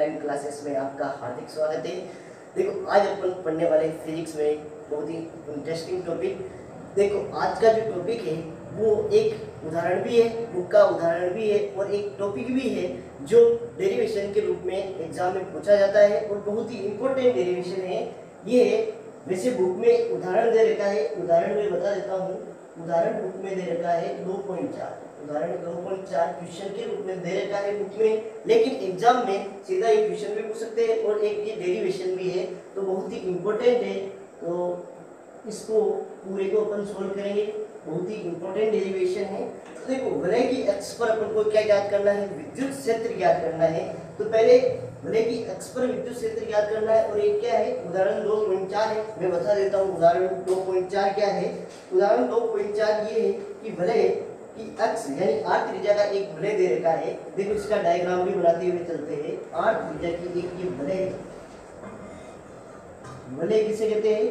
Online classes में आपका हार्दिक स्वागत है। देखो आज अपन पढ़ने वाले फिजिक्स में बहुत ही इंटरेस्टिंग टॉपिक। देखो आज का जो टॉपिक है वो एक उदाहरण भी है, बुक का उदाहरण भी है और एक टॉपिक भी है जो डेरिवेशन के रूप में एग्जाम में पूछा जाता है और बहुत ही इंपॉर्टेंट डेरिवेशन है ये। वैसे बुक में उदाहरण दे रखा है, उदाहरण में बता देता हूँ। उदाहरण बुक में दे रखा है 2.4, उदाहरण 2.4 क्वेश्चन के रूप में दे रखा है बुक में, लेकिन एग्जाम में सीधा एक क्वेश्चन भी पूछ सकते हैं और एक ये डेरिवेशन भी है, तो बहुत ही इंपॉर्टेंट है। तो इसको पूरे को अपन सोल्व करेंगे, बहुत ही इंपॉर्टेंट डेरिवेशन है। तो देखो वलय की अक्ष पर अपन को क्या ज्ञात करना है, विद्युत क्षेत्र ज्ञात करना है। तो पहले वलय की अक्ष पर विद्युत क्षेत्र ज्ञात करना है और एक क्या है, उदाहरण 2.4 है। मैं बता देता हूँ उदाहरण 2.4 क्या है। उदाहरण 2.4 ये है कि वलय की अक्ष यानी आर त्रिज्या का एक वलय दे रखा है। देखो इसका डायग्राम भी बनाते हुए चलते हैं। आर त्रिज्या की एक ये वलय, वलय किसे कहते हैं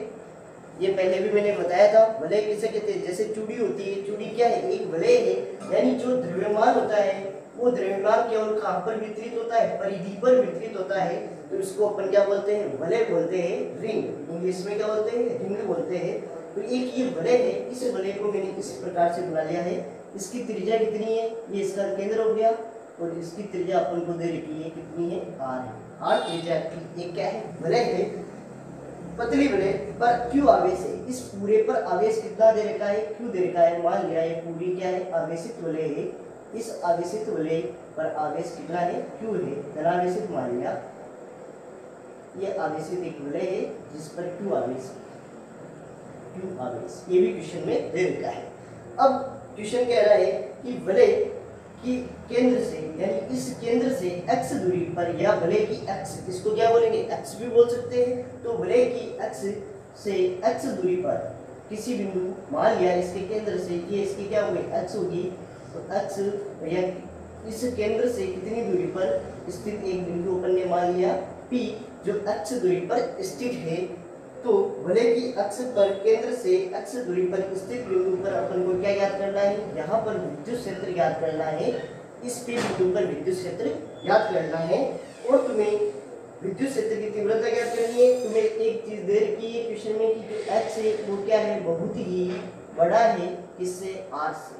ये पहले भी मैंने बताया था। वलय किसे कहते हैं, जैसे चूड़ी होती है, चूड़ी क्या है, एक वलय है, यानी जो द्रव्यमान होता है वो द्रव्यमान केवल कहां पर वितरित होता है, परिधि पर वितरित होता है। तो इसको अपन क्या बोलते हैं, वलय बोलते हैं, रिंग। इंग्लिश में क्या बोलते हैं, रिंग बोलते हैं। तो एक ये वलय है, इस वलय को मैंने इस प्रकार से बना लिया है। इसकी त्रिज्या कितनी है, ये इसका केंद्र हो गया और इसकी त्रिज्या अपन को दे रखी है, कितनी है, आर है। आर त्रिज्या की एक क्या है, वलय है, पतली वलय पर क्यू आवेश है। इस पूरे पर आवेश कितना दे रखा है, क्यू दे रखा है। मान लिया ये पूरी क्या है, आवेशित वलय है। इस आवेशित वलय पर आवेश कितना है, क्यू है, धनावेशित मान लिया। ये आवेशित एक वलय है जिस पर क्यू आवेश, क्यू आवेश, ये भी क्वेश्चन में दे रखा है। अब क्वेश्चन कह रहा है कि वलय की केंद्र से यानी इस केंद्र से x दूरी पर या वलय की अक्ष, इसको क्या बोलेंगे, अक्ष भी बोल सकते हैं। तो वलय की अक्ष से x दूरी पर किसी बिंदु, मान लिया इसके केंद्र से ये इसकी क्या होगी, x होगी। तो x या इस केंद्र से कितनी दूरी पर स्थित एक बिंदु अपन ने मान लिया P, जो x दूरी पर स्थित है। तो वलय की अक्ष पर केंद्र से x दूरी पर स्थित बिंदु पर अपन को क्या ज्ञात करना है, यहाँ पर विद्युत क्षेत्र ज्ञात करना है। इस P बिंदु पर विद्युत क्षेत्र ज्ञात करना है और तुम्हें विद्युत क्षेत्र की तीव्रता ज्ञात करनी है। तुम्हें एक चीज दे रखी है क्वेश्चन में कि जो x है वो क्या है, बहुत ही बड़ा है किससे, r से।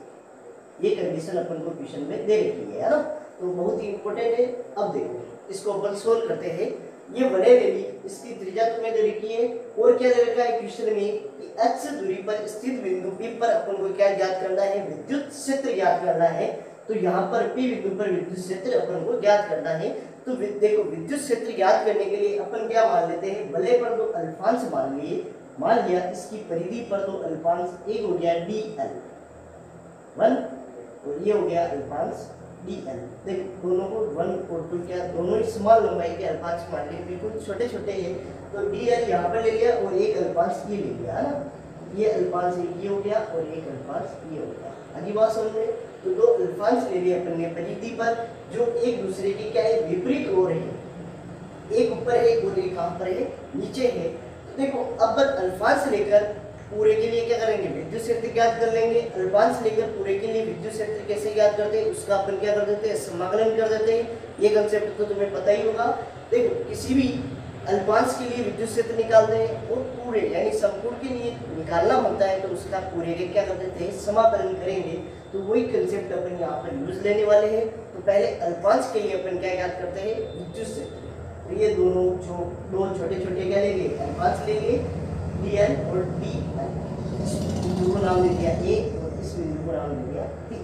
ये कंडीशन अपन को क्वेश्चन में दे रखी है ना, तो बहुत ही इंपॉर्टेंट है। अब देखो इसको अपन सोल्व करते हैं। ये वलय ले ली, इसकी त्रिज्या तुम्हें दे रखी है और क्या दे रखा है क्वेश्चन में कि x दूरी पर स्थित बिंदु P पर अपन को क्या ज्ञात करना है, विद्युत क्षेत्र ज्ञात करना है। तो यहाँ पर P बिंदु पर विद्युत क्षेत्र अपन को ज्ञात करना है। तो देखो विद्युत क्षेत्र ज्ञात करने के लिए अपन क्या मान लेते हैं, वलय पर दो अल्पांश मान लिए, मान लिया इसकी परिधि पर दो अल्पांश, एक हो गया dl1 और ये हो गया अल्पांश dl। देखो दोनों को 1 और 2 क्या दोनों ही समान लंबाई के अल्पांश मान लिए, बिल्कुल छोटे छोटे हैं। तो dl यहाँ पर ले लिया और एक अल्पांश ये ले लिया है ना, ये अल्पांश ये हो गया और एक अल्पांश ये हो गया। आगे बात समझ में। तो दो अल्पांश ले लिए अपन ने परिधि पर जो एक दूसरे के क्या है, विपरीत हो रहे हैं, एक ऊपर है और एक कहाँ पर है, नीचे है। तो देखो अब अल्पांश लेकर पूरे के लिए क्या करेंगे, विद्युत क्षेत्र ज्ञात कर लेंगे। अल्पांश लेकर पूरे के लिए विद्युत क्षेत्र कैसे ज्ञात करते हैं, उसका अपन क्या कर देते हैं, समाकलन कर देते हैं। ये कंसेप्ट तो तुम्हें पता ही होगा। देखो किसी भी अल्पांश के लिए विद्युत क्षेत्र निकालते हैं और पूरे यानी संपूर्ण के लिए निकालना होता है तो उसका पूरे के क्या कर देते हैं, समाकलन करेंगे। तो वही कंसेप्ट अपन यहाँ पर यूज लेने वाले हैं। तो पहले अल्पांश के लिए अपन क्या ज्ञात करते हैं, विद्युत क्षेत्र। तो ये दोनों जो दो छोटे छोटे क्या लेंगे, अल्पांश लेंगे dl और dl। इस बिंदु को नाम दे दिया a और इस बिंदु को नाम दे दिया p।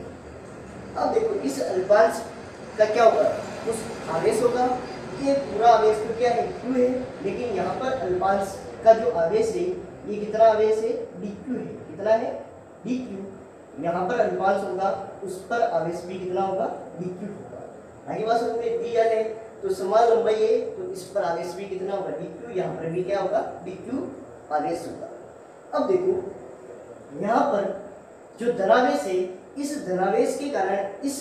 अब देखो इस अल्पांश का क्या होगा, उस आवेश होगा। ये पूरा आवेश तो क्या है, q है, लेकिन यहाँ पर अल्पांश का जो आवेश है ये कितना आवेश है, dq है। कितना है, dq। यहाँ पर अल्पांश होगा, उस पर आवेश भी कितना होगा, dq होगा। आगे बात समझ में, dl है तो समान लंबाई है तो इस पर आवेश भी कितना होगा, dq। यहाँ पर भी क्या होगा, dq आवेश होगा। अब देखो यहाँ पर जो धनावेश है, इस धनावेश के कारण इस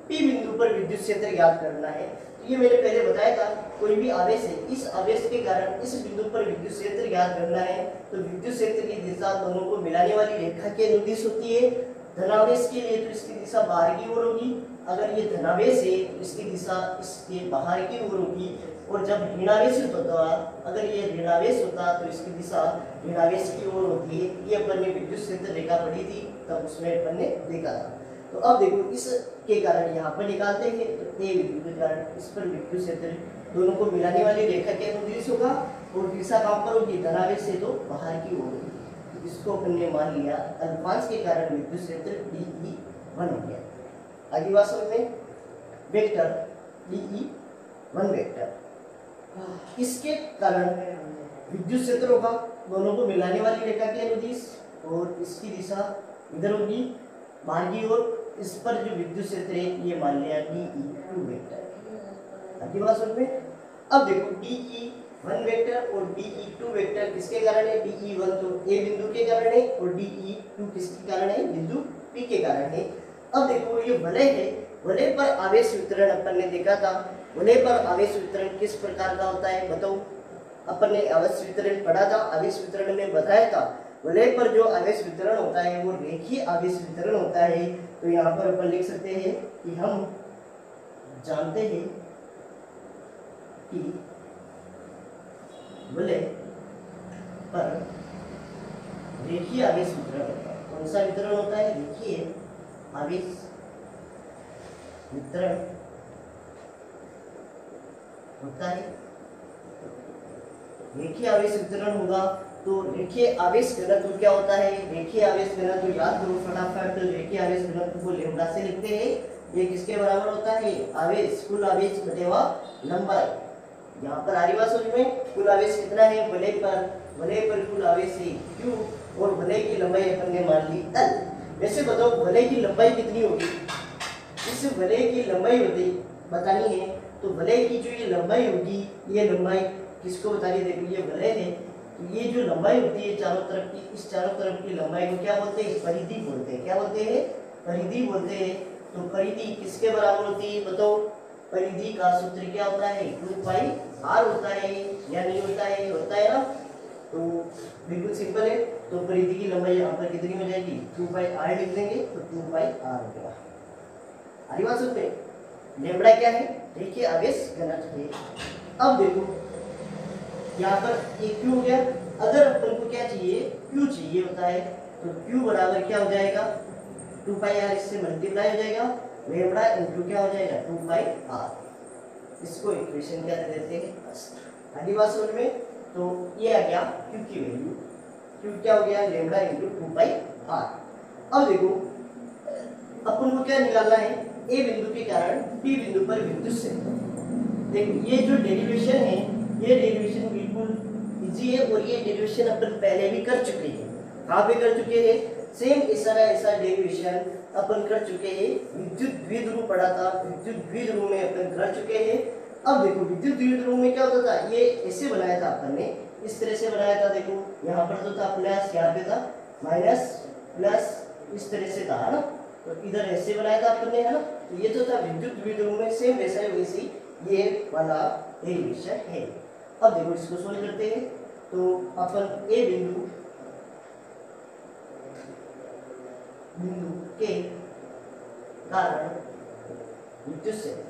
P बिंदु पर विद्युत क्षेत्र ज्ञात करना है। तो ये मैंने पहले बताया था, कोई भी आवेश है, इस आवेश के कारण इस बिंदु पर विद्युत क्षेत्र ज्ञात करना है। तो विद्युत क्षेत्र की दिशा दोनों को मिलाने वाली रेखा के अनुदिश होती है। धनावेश के लिए तो इसकी दिशा बाहर की ओर होगी, अगर ये धनावेश है तो इसकी दिशा इसके बाहर की ओर होगी, और जब ऋणावेश होता अगर ये ऋणावेश होता तो इसकी दिशा ऋणावेश की ओर होती है। ये अपन ने विद्युत क्षेत्र रेखा पढ़ी थी तब उसमें अपन ने देखा था। तो अब देखो इसके कारण यहाँ पर निकालते हैं, तो ए बिंदु के कारण इस पर विद्युत क्षेत्र दोनों को मिलाने वाली रेखा के अनुदिश होगा, और दिशा कहाँ पर होगी, धनावेश से तो बाहर की ओर होगी। तो इसको अपन ने मान लिया अल्पांश के कारण विद्युत क्षेत्र DE1 हो गया। आगे बात समझ में, वेक्टर DE1 वेक्टर, इसके कारण विद्युत क्षेत्र होगा दोनों को मिलाने वाली रेखा के अनुदिश, और इसकी दिशा इधर होगी बाहर की ओर। इस पर जो विद्युत क्षेत्र है ये मान लिया DE2 वेक्टर। आगे बात समझ में। अब देखो DE1 वेक्टर और DE2 वेक्टर किसके कारण है, DE1 तो A बिंदु के कारण है, और DE2 किसके कारण है, बिंदु P के कारण है। अब देखो ये वलय है, वलय पर आवेश वितरण अपन ने देखा था। वलय पर आवेश वितरण किस प्रकार का होता है बताओ, अपन ने आवेश वितरण पढ़ा था, आवेश वितरण में बताया था वलय पर जो आवेश वितरण होता है वो रेखीय आवेश वितरण होता है। तो यहाँ पर अपन लिख सकते हैं कि हम जानते हैं कि वलय पर रेखीय आवेश वितरण होता है। कौन सा वितरण होता है, रेखीय आवेश वितरण होता है। रेखीय आवेश वितरण होगा तो रेखीय आवेश घनत्व क्या होता है, रेखीय आवेश घनत्व याद करो फटाफट, रेखीय आवेश घनत्व को लैम्ब्डा से लिखते हैं। ये किसके बराबर होता है, आवेश, कुल आवेश बटेवा लंबाई। यहाँ पर आ रही बात समझ में, कुल आवेश कितना है, वलय पर कुल आवेश है Q, और वलय की लंबाई अपन ने मान ली L। वैसे बताओ वलय की लंबाई कितनी होगी, इस वलय की लंबाई बतानी है, तो वलय की जो ये लंबाई होगी, ये लंबाई किसको बतानी है, देखो ये वलय है, तो ये जो लंबाई होती है चारों तरफ की, इस चारों तरफ की लंबाई को क्या बोलते हैं, परिधि बोलते हैं। क्या बोलते हैं, परिधि बोलते हैं। तो परिधि किसके बराबर होती है बताओ, परिधि का सूत्र क्या होता है, 2πr होता है या नहीं होता है, होता है ना। तो बिल्कुल सिंपल है, तो परिधि की लंबाई यहाँ पर कितनी हो जाएगी, 2πr लिख देंगे, तो 2πr हो गया। आगे बात सुनते हैं, लैम्ब्डा क्या है, देखिए आवेश घनत्व है। अब देखो यहाँ पर एक Q हो गया, अगर अपन को क्या चाहिए, Q चाहिए होता है, तो Q बराबर क्या हो जाएगा, 2πr, इससे मल्टीप्लाई हो जाएगा, लैम्ब्डा इनटू क्या हो जाएगा, 2πr। इसको इक्वेशन क्या दे देते हैं, फर्स्ट। आगे बात समझ में, तो ये आ गया Q की वैल्यू, Q क्या हो गया, लैम्ब्डा इनटू 2πr। अब देखो अपन को क्या निकालना है, A बिंदु के कारण P बिंदु पर विद्युत क्षेत्र। देखो ये जो डेरिवेशन है, ये डेरिवेशन बिल्कुल इजी है, और ये डेरिवेशन अपन पहले भी कर चुके हैं। कहाँ पे कर चुके हैं, सेम ऐसा डेरिवेशन अपन कर चुके हैं, विद्युत द्विध्रुव पढ़ा था, विद्युत द्विध्रुव में अपन कर चुके हैं। अब देखो विद्युत द्विध्रुव में क्या होता था, ये ऐसे बनाया था अपन ने, इस तरह से बनाया था। देखो यहाँ पर तो था प्लस, यहाँ पे था माइनस, प्लस, इस तरह से था, है ना। तो इधर ऐसे बनाया था अपन ने, है ना। तो ये जो था विद्युत द्विध्रुव में सेम वैसा ही वैसी ये वाला डेरिवेशन है। अब देखो इसको सोल्व करते हैं, तो अपन A बिंदु के कारण विद्युत क्षेत्र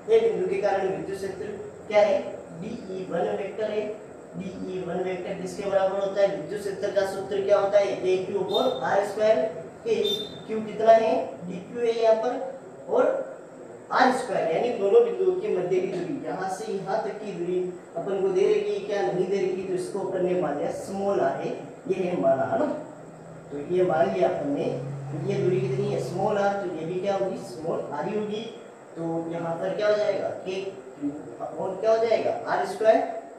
A बिंदु के कारण विद्युत क्षेत्र क्या है, DE1 वेक्टर है। DE1 वेक्टर किसके बराबर होता है, विद्युत क्षेत्र का सूत्र क्या होता है, AQ/r²। Q कितना है, DQ है यहाँ पर, और r² यानी दोनों बिंदुओं के मध्य की दूरी, यहाँ से यहाँ तक की दूरी अपन को दे रखी क्या नहीं दे रखी, तो इसको अपन ने मान लिया स्मॉल r है, ये है माना, है ना। तो ये मान लिया अपन ने, ये दूरी कितनी है, स्मॉल r, तो ये भी क्या होगी, स्मॉल r ही होगी। तो यहाँ पर क्या हो जाएगा, KQ क्या हो जाएगा, r²।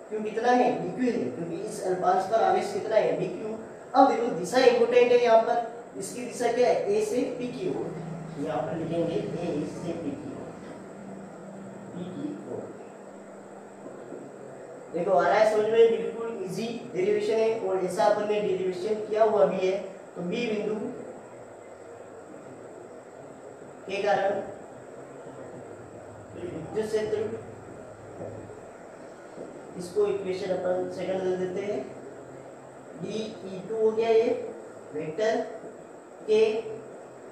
क्यों कितना है, dq है, क्योंकि इस अल्पांश पर आवेश कितना है, dq। अब देखो दिशा इंपोर्टेंट है, यहाँ पर इसकी दिशा क्या है, A से P की ओर, यहाँ पर लिखेंगे A से P की ओर, देखो आ रहा है समझ में, बिल्कुल इजी डेरिवेशन है, और ऐसा अपन ने डेरिवेशन किया हुआ भी है। तो B बिंदु के कारण विद्युत क्षेत्र, इसको इक्वेशन अपन सेकंड दे देते हैं, DE2 हो गया ये वेक्टर के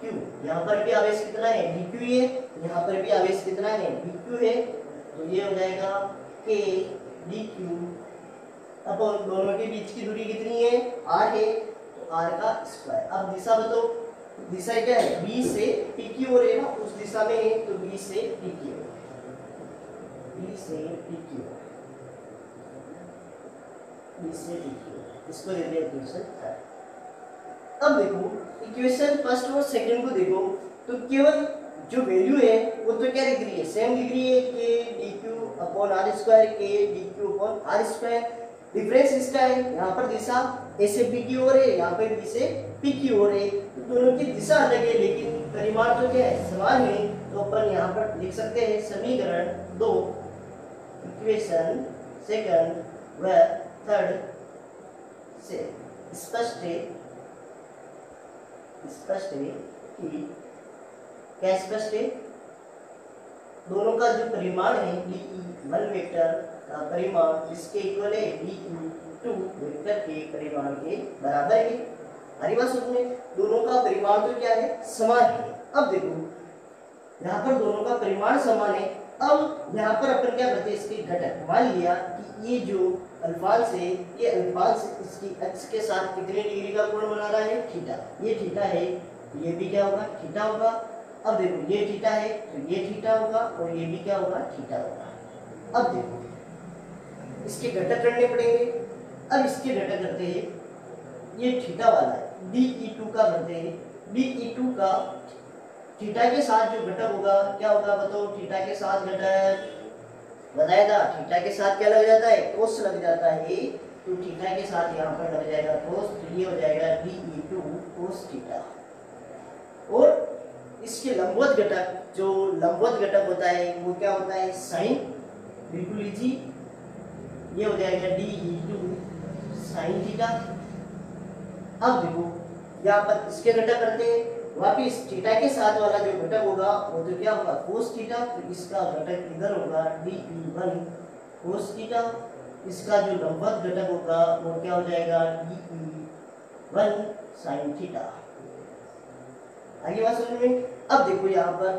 क्यू, यहाँ पर भी आवेश कितना है DQ है, यहाँ पर भी आवेश कितना है DQ है, तो ये हो जाएगा के DQ अपन दोनों के बीच की दूरी कितनी है r है, तो r का स्क्वायर। अब दिशा बताओ, दिशा क्या है B से P की ओर है ना, उस दिशा में है तो B से P की ओर, B से P की ओर, B से P की ओर, इसको दे दिया इक्वेशन 3। अब देखो इक्वेशन फर्स्ट और सेकंड को देखो, तो केवल जो वैल्यू है वो तो क्या दिख रही है सेम दिख रही है के DQ अपॉन R स्क्वायर, के DQ upon R square. Difference इसका है, यहाँ पर दिशा A से B की ओर है, यहाँ पर B से P की ओर है, तो दोनों की दिशा अलग है लेकिन परिमाण तो क्या है समान है। तो अपन यहाँ पर लिख सकते हैं समीकरण 2 इक्वेशन सेकंड व थर्ड से स्पष्ट है कि क्या स्पष्ट है, दोनों का जो परिमाण है DE1 वेक्टर का परिमाण इसके इक्वल है DE2 वेक्टर के परिमाण के बराबर है। हरी बात समझ में, दोनों का परिमाण तो क्या है समान है। अब देखो यहाँ पर दोनों का परिमाण समान है, अब यहाँ पर अपन क्या करते हैं इसके घटक, मान लिया कि ये जो अल्फांस है ये अल्फांस इसकी अक्ष के साथ कितने डिग्री का कोण बना रहा है थीटा, ये थीटा है, ये भी क्या होगा थीटा होगा। अब देखो ये थीटा है तो ये थीटा होगा और ये भी क्या होगा थीटा होगा। अब देखो इसके घटक करने पड़ेंगे, अब इसके घटक करते हैं, ये थीटा वाला है DE2 का करते हैं, DE2 का थीटा के साथ जो घटक होगा क्या होगा बताओ, थीटा के साथ घटक बताया था, थीटा के साथ क्या लग जाता है कोस लग जाता है, तो थीटा के साथ यहाँ पर लग जाएगा कोस, तो ये हो जाएगा DE2 कोस थीटा। और इसके लंबवत घटक, जो लंबवत घटक होता है वो क्या होता है साइन, बिल्कुल इजी, ये हो जाएगा DE2 साइन थीटा। अब देखो यहाँ पर इसके घटक करते हैं, वापिस थीटा के साथ वाला जो घटक होगा वो तो क्या होगा कोस थीटा, तो इसका घटक इधर होगा DE1 कोस थीटा, इसका जो लंबवत घटक होगा वो क्या हो जाएगा DE1 साइन थीटा। आगे बात समझ में। अब देखो यहाँ पर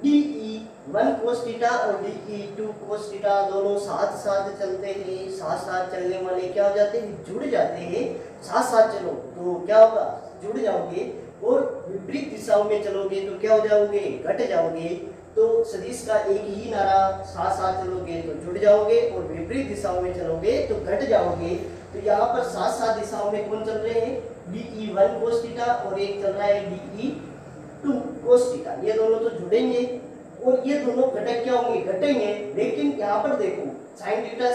DE1 कोस थीटा और DE2 कोस थीटा दोनों साथ साथ चलते हैं, साथ साथ चलने वाले क्या हो जाते हैं जुड़ जाते हैं, साथ साथ चलो तो क्या होगा जुड़ जाओगे, और विपरीत दिशाओं में चलोगे तो क्या हो जाओगे घट जाओगे। तो सदिश का एक ही नारा, साथ साथ चलोगे तो जुड़ जाओगे और विपरीत दिशाओं में चलोगे तो घट जाओगे। तो यहाँ पर साथ साथ दिशाओं में कौन चल रहे हैं DE1 कोस थीटा और एक चल रहा है DE2 कोस थीटा, ये दोनों तो जुड़ेंगे और ये दोनों घटक क्या होंगे घटेंगे। लेकिन यहाँ पर देखो साइन थीटा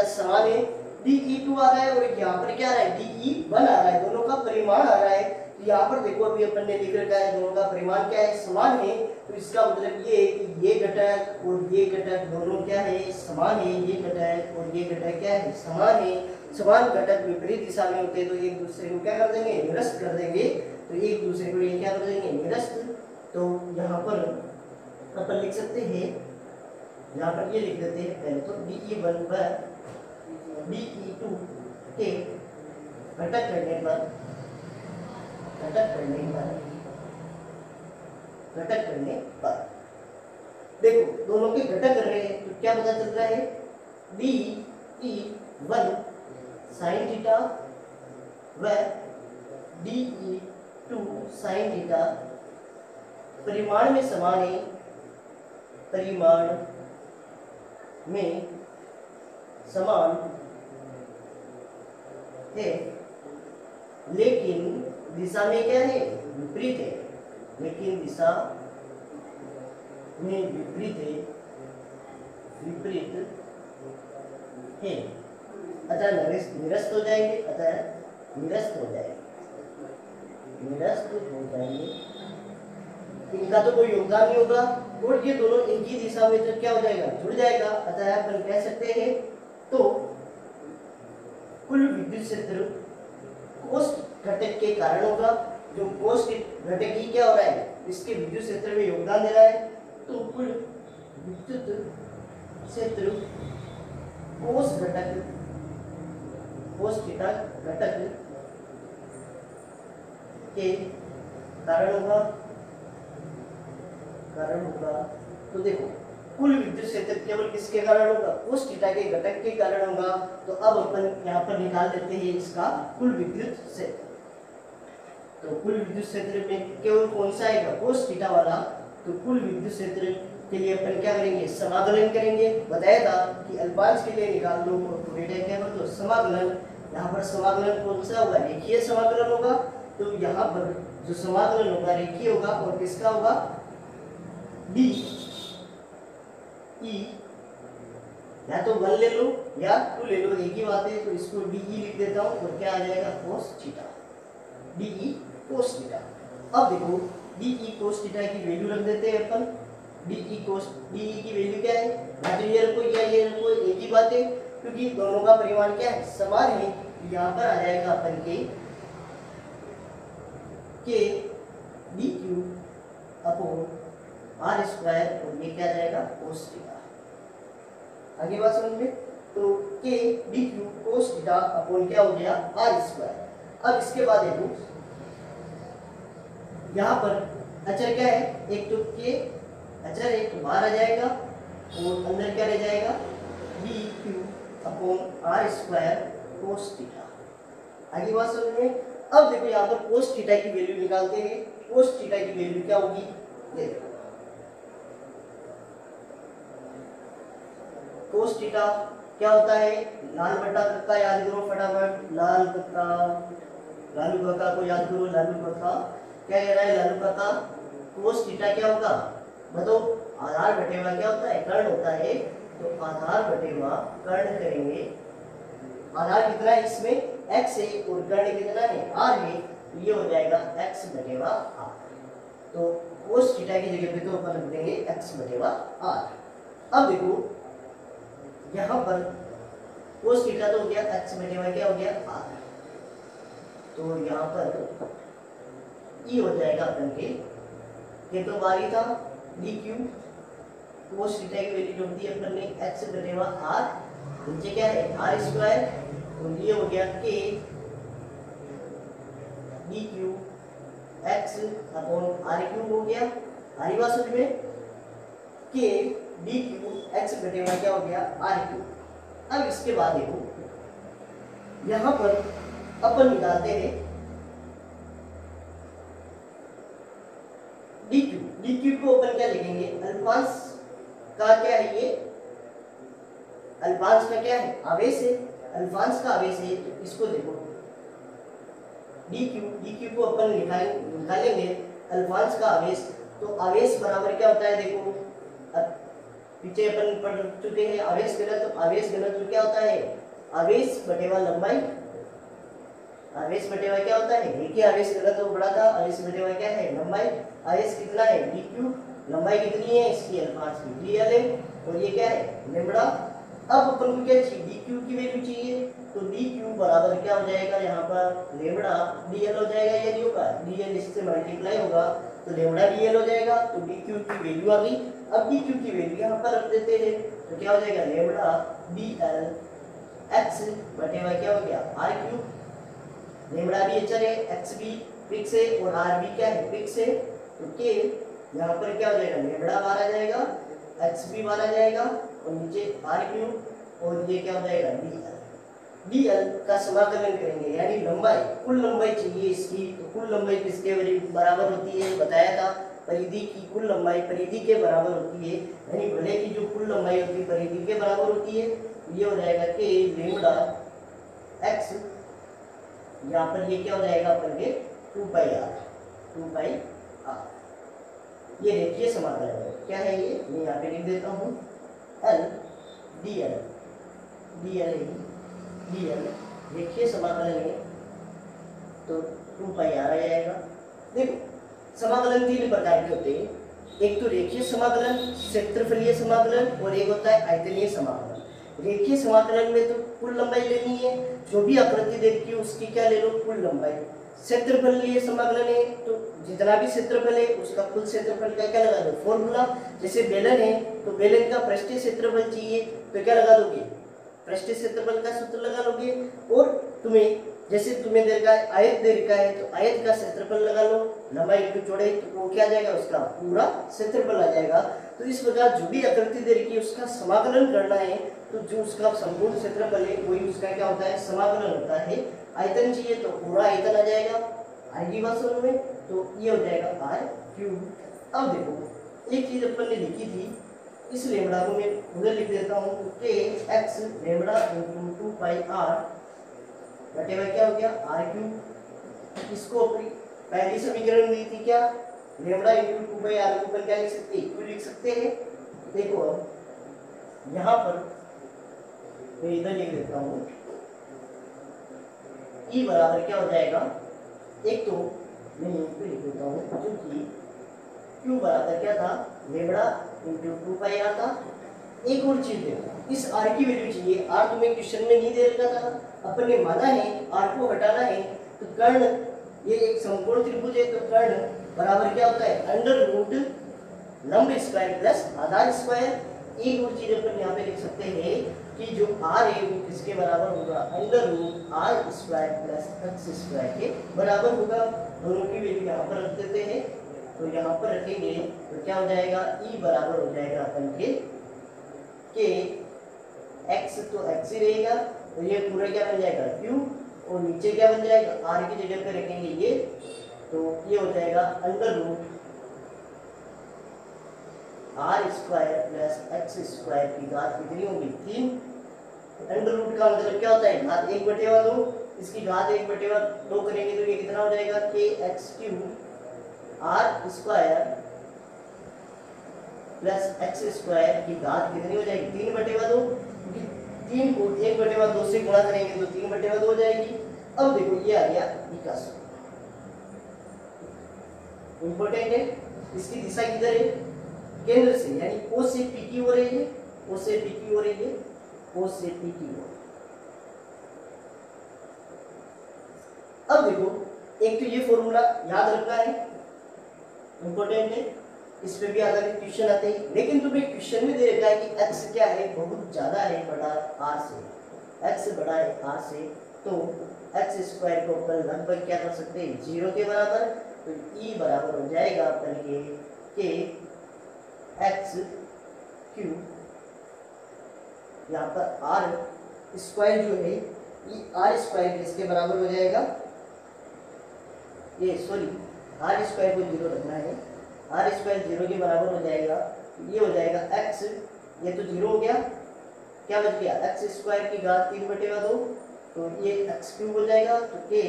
समान है, DE2 आ रहा है और यहाँ पर क्या आ रहा है DE1 आ रहा है, दोनों का परिमाण आ रहा है। तो यहाँ पर देखो अभी अपन ने लिख रखा है दोनों का परिमाण क्या है समान है, तो इसका मतलब ये है कि ये घटक और ये घटक दोनों क्या है समान है, ये घटक और ये घटक क्या है समान है। समान घटक विपरीत दिशा में होते हैं तो एक दूसरे को क्या कर देंगे निरस्त कर देंगे, तो एक दूसरे को ये क्या कर देंगे निरस्त। तो यहाँ पर अपन लिख सकते हैं, यहाँ पर ये लिख देते हैं पहले तो DE1 व DE2 के घटक करने पर देखो दोनों के घटक कर रहे हैं तो क्या पता चल रहा है DE1 साइन थीटा व DE2 साइन थीटा परिमाण में समान है, परिमाण में समान है, लेकिन दिशा में क्या है विपरीत है, लेकिन दिशा में विपरीत है, अतः निरस्त हो जाएंगे, इनका तो कोई योगदान नहीं होगा और ये दोनों एक ही दिशा में तो क्या हो जाएगा जुड़ जाएगा। अतः अपन कह सकते हैं तो कुल विद्युत क्षेत्र कोस घटक के कारण होगा, जो कोस घटक ही क्या हो रहा है इसके विद्युत क्षेत्र में योगदान दे रहा है, तो कुल विद्युत क्षेत्र कोस घटक कोस थीटा घटक के कारण होगा। तो देखो कुल विद्युत क्षेत्र केवल किसके कारण होगा, cos थीटा के घटक के कारण होगा। तो अब अपन यहाँ पर निकाल देते हैं इसका कुल विद्युत क्षेत्र। तो कुल विद्युत क्षेत्र में केवल कौन सा आएगा, cos थीटा वाला। तो कुल विद्युत क्षेत्र के लिए अपन क्या करेंगे, समाकलन करेंगे। बताया था कि अल्पांश के लिए निकाल लो और पूरे टाइम क्या कर दो, समाकलन। यहाँ पर समाकलन कौन सा होगा, रेखीय समाकलन होगा। तो यहाँ पर जो समाकलन होगा रेखीय होगा और किसका होगा, डी ई, या तो 1 ले लो या 2 ले लो, एक ही बात है। तो इसको डी ई लिख देता हूँ और क्या आ जाएगा, cos theta, D E cos theta. अब देखो डी ई cos थीटा की वैल्यू रख देते हैं अपन। डी ई की वैल्यू क्या है, या तो ये रखो या ये रखो, एक ही बात है, क्योंकि दोनों का परिमाण क्या है, समान है। यहाँ पर आ जाएगा अपन k d q upon r square, और ये क्या जाएगा, cos थीटा। आगे बात समझ में। तो के d Q cos theta upon क्या हो गया, आर स्क्वायर। अब इसके बाद देखो यहाँ पर अचर क्या है, एक तो के अचर एक तो बाहर आ जाएगा और अंदर क्या रह जाएगा, d q upon r square cos थीटा। आगे बात समझ में। अब देखो यहाँ पर cos थीटा की वैल्यू निकालते हैं। cos थीटा की वैल्यू क्या होगी, देखो cos थीटा क्या होता है, लाल बटा कक्का याद करो फटाफट, लाल कक्का, लालू कक्का को याद करो, लालू कक्का क्या कह रहा है, लालू कक्का cos थीटा क्या होगा, बताओ। आधार बटेवा क्या होता है, कर्ण होता है। तो आधार बटेवा कर्ण करेंगे। आधार कितना है इसमें, x है, और कर्ण कितना है, r है। तो ये हो जाएगा x बटेवा r। तो cos थीटा की जगह पे तो अपन रख देंगे x बटेवा r। अब देखो यहाँ पर cos थीटा तो हो गया, x बटेवा क्या हो गया, r। तो यहाँ पर e हो जाएगा अपन के तो बारी था डी क्यू, cos थीटा की वैल्यू जोड़ दी अपन ने, x बटेवा r, नीचे क्या है आर स्क्वायर। तो ये हो गया k d q x upon r cube हो गया। आरी बात समझ में, के डी क्यू एक्स बटेवा क्या हो गया, आर क्यूब। अब इसके बाद देखो यहाँ पर अपन निकालते हैं डी क्यू को अपन क्या लिखेंगे, अल्पांश का क्या है, ये अल्पांश का क्या है, आवेश है। अल्पांश का आवेश है, तो इसको देखो डी क्यू को अपन निकालेंगे अल्पांश का आवेश। तो आवेश बराबर क्या होता है, देखो पीछे अपन पढ़ चुके हैं आवेश घनत्व। तो आवेश घनत्व क्या होता है, आवेश बटेवा लंबाई। आवेश बटेवा क्या होता है, एक ही आवेश घनत्व बड़ा था, आवेश बटेवा क्या है, लंबाई। आवेश कितना है, डी क्यू, लंबाई कितनी है इसकी, अल्पांश की डी एल है, और ये क्या है, लेम्बडा। अब अपन को क्या चाहिए, डी क्यू की वैल्यू चाहिए। तो डी क्यू बराबर क्या हो जाएगा, यहाँ पर लेम्बडा डी एल हो जाएगा, ये नहीं होगा, डी एल इससे मल्टीप्लाई होगा तो लेम्बडा डी एल हो जाएगा। तो डी क्यू की वैल्यू आ गई। अब डी क्यू की वैल्यू यहाँ पर रख देते हैं, तो क्या हो जाएगा, लेम्बडा डी एल एक्स बटेवा क्या हो गया, आर क्यूब। लेम्बडा भी अचर है, एक्स भी फिक्स है और आर भी क्या है, फिक्स है। तो के यहाँ पर क्या हो जाएगा, लेम्बडा बाहर आ जाएगा, एक्स भी बाहर आ जाएगा और नीचे आर क्यूब, और ये क्या हो जाएगा, डी एल का समाकलन करेंगे, यानी लंबाई, कुल लंबाई चाहिए इसकी। तो कुल लंबाई किसके बराबर होती है, बताया था, परिधि की कुल लंबाई परिधि के बराबर होती है, यानी भले की जो कुल लंबाई होती है परिधि के बराबर होती है। ये हो जाएगा के लेम्बडा एक्स, यहाँ पर ये क्या हो जाएगा अपन के 2 पाई आर। ये रेखीय समाकलन है, क्या है ये, मैं यहाँ पे लिख देता हूँ, एल डी एल रेखीय समाकलन है। तो 2 पाई आर आ जाएगा। देखो समाकलन 3 प्रकार के होते हैं, एक तो रेखीय समाकलन, क्षेत्रफलीय समाकलन, और एक होता है आयतनीय समाकलन। रेखीय समाकलन में तो कुल लंबाई लेनी है, जो भी आकृति दे रखी है उसकी क्या ले लो, कुल लंबाई। क्षेत्रफलीय समाकलन है तो जितना भी क्षेत्रफल है उसका कुल क्षेत्रफल का क्या लगा दो, फॉर्मूला। जैसे बेलन है तो बेलन का पृष्ठीय क्षेत्रफल चाहिए, तो क्या लगा दोगे, पृष्ठीय क्षेत्रफल का सूत्र लगा लोगे। और तुम्हें जैसे तुम्हें दे रखा है आयत दे रखा है तो आयत का क्षेत्रफल लगा लो, लंबाई इंटू चौड़ाई, तो वो क्या आ जाएगा, उसका पूरा क्षेत्रफल आ जाएगा। तो इस प्रकार जो भी आकृति दे रखी है उसका समाकलन करना है, तो जो उसका संपूर्ण क्षेत्रफल है वही उसका क्या होता है, समाकलन होता है। आयतन चाहिए तो पूरा आयतन आ जाएगा आर की बात समझ में, तो ये हो जाएगा आर क्यूब। अब देखो एक चीज अपन ने लिखी थी, इस लेमड़ा को मैं उधर लिख देता हूँ, k x lambda into 2 pi r बटे में क्या हो गया आर क्यूब। इसको अपनी पहली समीकरण दी थी क्या, लेमड़ा इंटू 2 पाई आर को अपन क्या लिख सकते हैं, क्यों लिख सकते हैं। देखो अब यहाँ पर मैं इधर लिख देता हूँ, ई बराबर क्या हो जाएगा, एक तो मैं यहीं पे लिख देता हूँ क्योंकि क्यू बराबर क्या था, लेमड़ा इंटू 2 पाई आर था। एक और चीज देखो, इस आर की वैल्यू चाहिए, आर तुम्हें क्वेश्चन में नहीं दे रखा था, अपन ने माना है आर को हटाना है, तो कर्ण ये एक समकोण त्रिभुज है, तो कर्ण बराबर क्या होता है, अंडर रूट लंब स्क्वायर प्लस आधार स्क्वायर। एक और चीज अपन यहाँ पे लिख सकते हैं कि जो आर है वो किसके बराबर होगा, under root r square plus x square के बराबर होगा। दोनों की वैल्यू यहाँ पर रख देते हैं, तो यहाँ पर रखेंगे तो क्या हो जाएगा, ई बराबर हो जाएगा अपन के एक्स, तो एक्स ही रहेगा, तो ये पूरा क्या बन जाएगा क्यू, और नीचे क्या बन जाएगा आर की जगह पे रखेंगे ये, तो ये हो जाएगा under root r square plus x square की घात कितनी होगी 3। अंडर रूट का मतलब क्या होता है, घात 1/2, इसकी घात 1/2 करेंगे तो ये कितना हो जाएगा, k x cube r square plus x square की घात कितनी हो जाएगी 3/2, क्योंकि 3 को 1/2 से गुणा करेंगे तो 3/2 हो जाएगी। अब देखो ये आ गया इसका इंपॉर्टेंट है, इसकी दिशा किधर है, केंद्र से, यानी ओ से पी की ओर है ये, ओ से पी की ओर है ये, ओ से पी की ओर। अब देखो एक तो ये फॉर्मूला याद रखना है, इंपॉर्टेंट है, इस पे भी आधारित क्वेश्चन आते हैं, लेकिन तुम्हें क्वेश्चन में दे रखा है कि x क्या है, बहुत ज्यादा है, बड़ा r से, x बड़ा है r से, तो x स्क्वायर को अपन लगभग क्या कर सकते हैं 0 के बराबर, तो e बराबर हो जाएगा अपन के एक्स क्यूब, यहाँ पर r स्क्वायर जो है ये r स्क्वायर किसके बराबर हो जाएगा, ये सॉरी r स्क्वायर को 0 रखना है, आर स्क्वायर 0 के बराबर हो जाएगा, ये हो जाएगा x, ये तो 0 हो गया, क्या बच गया एक्स स्क्वायर की घात 3/2, तो ये एक्स क्यूब हो जाएगा, तो के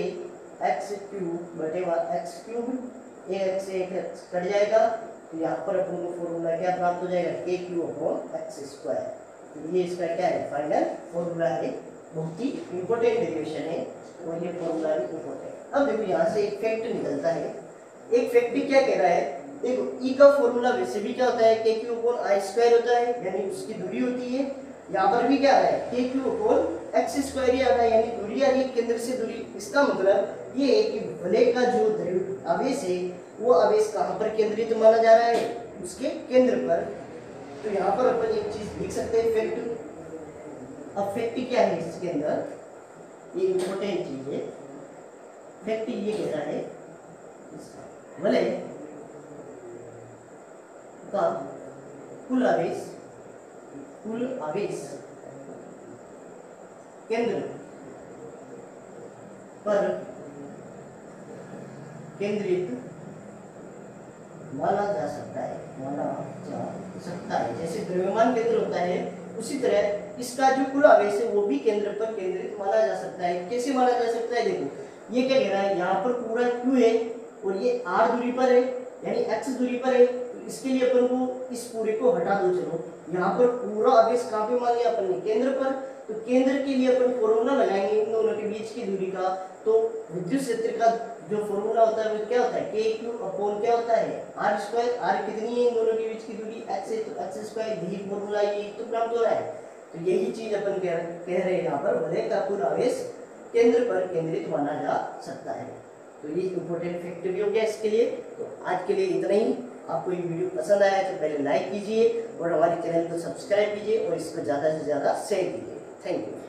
एक्स क्यूब बटे एक्स क्यूब, एक से एक कट जाएगा, तो यहाँ पर अपन को फॉर्मूला क्या प्राप्त हो जाएगा, के क्यूब अपॉन एक्स स्क्वायर। तो ये इसका क्या है, फाइनल फॉर्मूला है, बहुत ही इंपॉर्टेंट डेरिवेशन है, और ये फॉर्मूला भी इंपॉर्टेंट। अब देखो यहाँ से एक फैक्ट निकलता है, एक फैक्ट क्या कह रहा है, देखो ई का फॉर्मूला वैसे भी क्या होता है, के क्यू अपॉन आई स्क्वायर होता है, यानी उसकी दूरी होती है, यहाँ पर भी क्या आ रहा है, के क्यू अपॉन एक्स स्क्वायर ही आ रहा है, यानी दूरी आ रही है केंद्र से दूरी। इसका मतलब ये है कि वलय का जो द्रव्य आवेश है वो आवेश कहाँ पर केंद्रित माना जा रहा है, उसके केंद्र पर। तो यहाँ पर अपन एक चीज लिख सकते हैं फैक्ट। अब फैक्ट क्या है इसके अंदर, ये इंपॉर्टेंट चीज है, फैक्ट ये कह रहा है वलय का कुल आवेश केंद्र पर केंद्रित माना जा सकता है, जैसे द्रव्यमान केंद्र होता है उसी तरह इसका जो कुल आवेश है वो भी केंद्र पर केंद्रित माना जा सकता है। कैसे माना जा सकता है, देखो ये क्या कह रहा है, यहाँ पर पूरा Q है और ये r दूरी पर है, यानी x दूरी पर है, तो इसके लिए अपन को इस पूरे को हटा दो। चलो यहाँ पर पूरा आवेश कहाँ पे मान लिया अपन ने, केंद्र पर, तो केंद्र के लिए अपन फॉर्मूला लगाएंगे इन दोनों के बीच की दूरी का। तो विद्युत क्षेत्र का जो फॉर्मूला होता है वो क्या होता है, के क्यू अपॉन क्या होता है आर स्क्वायर। आर कितनी है इन दोनों के बीच की दूरी, एक्स है, तो एक्स स्क्वायर, यही फॉर्मूला ये तो प्राप्त हो रहा है। तो यही चीज अपन कह रहे हैं यहाँ पर, वलय का कुल आवेश केंद्र पर केंद्रित माना जा सकता है। तो ये इंपॉर्टेंट फैक्ट भी हो गया इसके लिए। तो आज के लिए इतना ही। आपको ये वीडियो पसंद आया तो पहले लाइक कीजिए और हमारे चैनल को सब्सक्राइब कीजिए और इसको ज़्यादा से ज़्यादा शेयर कीजिए। Thank you.